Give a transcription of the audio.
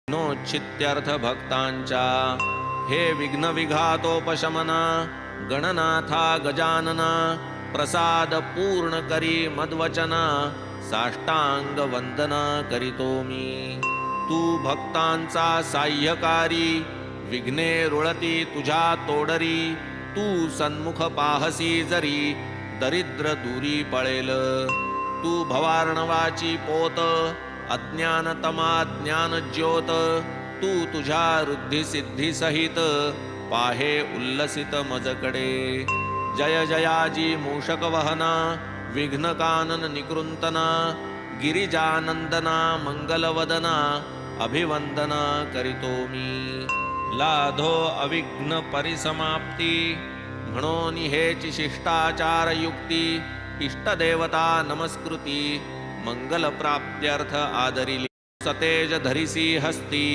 नोच्छित्यर्थ भक्तांच्या हे विघ्न विघातोपशमना गणनाथा गजानना प्रसाद पूर्ण करी मद्वचना साष्टांग वंदना करीतो मी। तू भक्तांचा साह्यकारी विघ्ने रुळती तुझ्या तोडरी तू सन्मुख पाहसी जरी दरिद्र दूरी पळेल। तू भवार्णवाची पोत अज्ञानतमा ज्ञान ज्योत तू तुझ्या रुद्धी सिद्धी सहित पाहे उल्लसित मजकडे। जय जयाजी मूषक वहना विघ्न कानन निकृंतना गिरिजानंदना मंगलवदना अभिवंदना करीतो मी। लाधो अविघ्न परिसमाप्ती म्हणून हेची शिष्टाचार युक्ती इष्टदेवता नमस्कृती मंगल प्राप्त्यर्थ आदरिली। सतेज धरिसी हस्ती